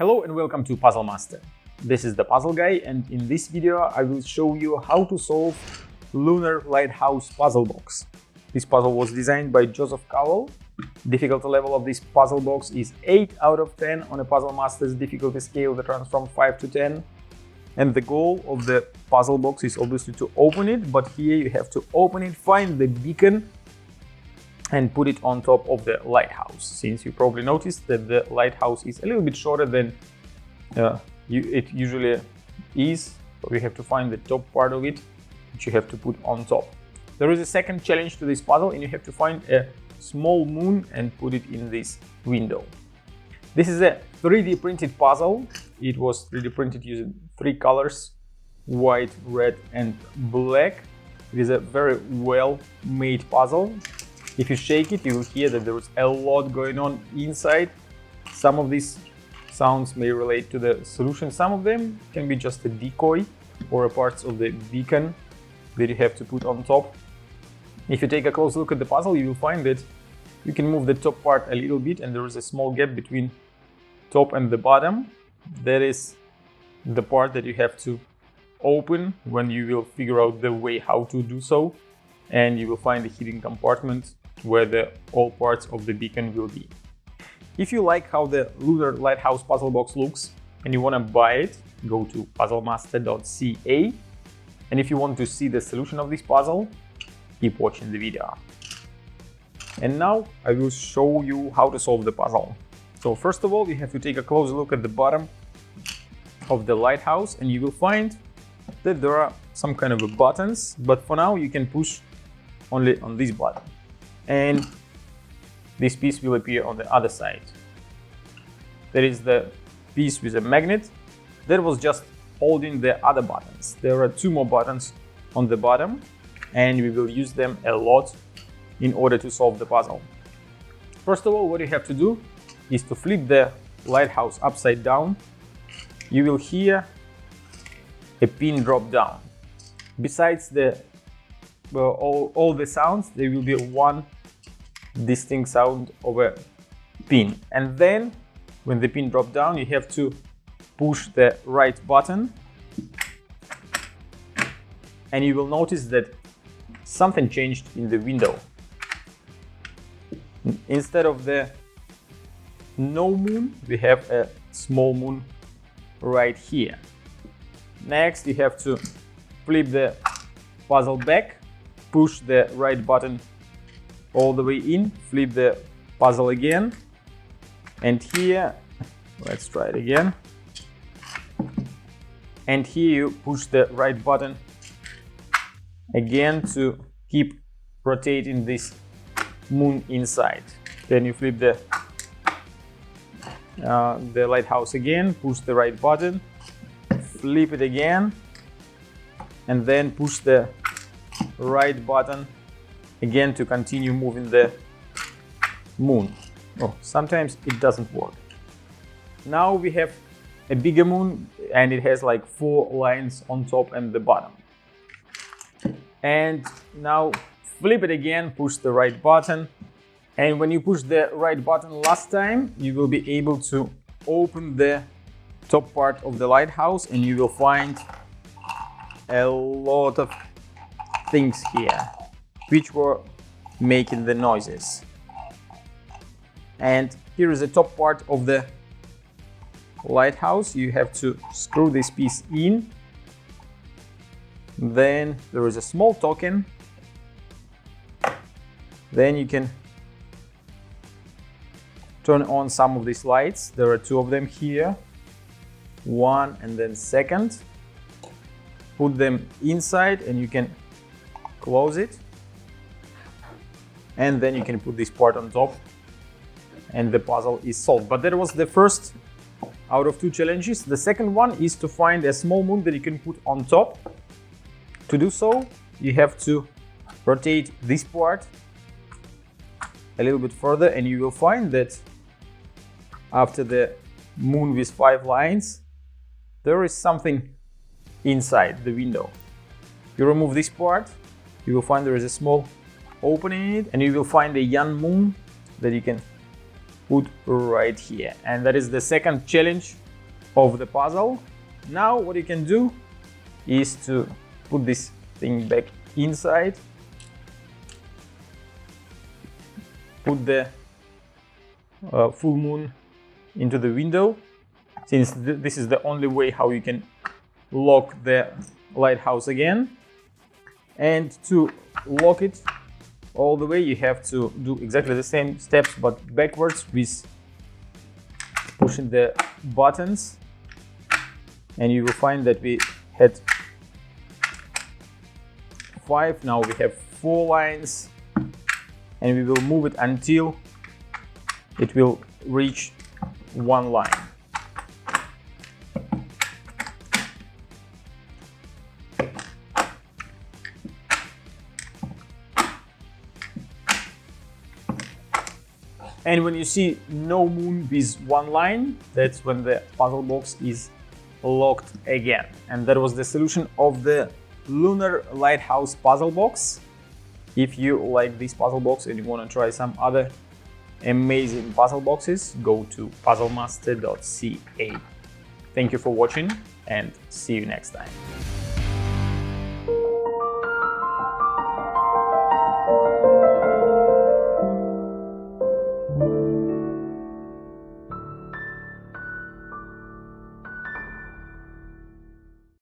Hello and welcome to Puzzle Master. This is the Puzzle Guy, and in this video I will show you how to solve Lunar Lighthouse puzzle box. This puzzle was designed by Joseph Cowell. Difficulty level of this puzzle box is 8 out of 10 on a Puzzle Master's difficulty scale that runs from 5 to 10. And the goal of the puzzle box is obviously to open it, but here you have to open it, find the beacon and put it on top of the lighthouse, since you probably noticed that the lighthouse is a little bit shorter than it usually is. So you have to find the top part of it, which you have to put on top. There is a second challenge to this puzzle, and you have to find a small moon and put it in this window. This is a 3D printed puzzle. It was 3D printed using 3 colors, white, red and black. It is a very well made puzzle. If you shake it, you will hear that there is a lot going on inside. Some of these sounds may relate to the solution. Some of them can be just a decoy or a parts of the beacon that you have to put on top. If you take a close look at the puzzle, you will find that you can move the top part a little bit, and there is a small gap between top and the bottom. That is the part that you have to open when you will figure out the way how to do so, and you will find a hidden compartment where all parts of the beacon will be. If you like how the Lunar Lighthouse puzzle box looks and you want to buy it, go to puzzlemaster.ca, and if you want to see the solution of this puzzle, keep watching the video. And now I will show you how to solve the puzzle. So first of all, you have to take a close look at the bottom of the lighthouse, and you will find that there are some kind of buttons, but for now you can push only on this button, and this piece will appear on the other side. There is the piece with a magnet that was just holding the other buttons. There are 2 more buttons on the bottom, and we will use them a lot in order to solve the puzzle. First of all, what you have to do is to flip the lighthouse upside down. You will hear a pin drop down. Besides all the sounds, there will be one distinct sound of a pin. And then when the pin drops down, you have to push the right button, and you will notice that something changed in the window. Instead of the no moon, we have a small moon right here. Next, you have to flip the puzzle back, push the right button all the way in, flip the puzzle again, and here, let's try it again. And here you push the right button again to keep rotating this moon inside. Then you flip the lighthouse again, push the right button, flip it again, and then push the right button again to continue moving the moon. Oh, sometimes it doesn't work. Now we have a bigger moon, and it has like 4 lines on top and the bottom. And now flip it again, push the right button, and when you push the right button last time, you will be able to open the top part of the lighthouse, and you will find a lot of things here which were making the noises. And here is the top part of the lighthouse. You have to screw this piece in. Then there is a small token. Then you can turn on some of these lights. There are 2 of them here, 1 and then second. Put them inside, and you can close it, and then you can put this part on top, and the puzzle is solved. But that was the first out of 2 challenges. The second one is to find a small moon that you can put on top. To do so, you have to rotate this part a little bit further, and you will find that after the moon with 5 lines, there is something inside the window. You remove this part, you will find there is a small opening in it, and you will find a young moon that you can put right here. And that is the second challenge of the puzzle. Now what you can do is to put this thing back inside, put the full moon into the window, since this is the only way how you can lock the lighthouse again. And to lock it all the way, you have to do exactly the same steps but backwards, with pushing the buttons, and you will find that we had 5, now we have 4 lines, and we will move it until it will reach 1 line. And when you see no moon with 1 line, that's when the puzzle box is locked again. And that was the solution of the Lunar Lighthouse puzzle box. If you like this puzzle box and you want to try some other amazing puzzle boxes, go to puzzlemaster.ca. Thank you for watching and see you next time.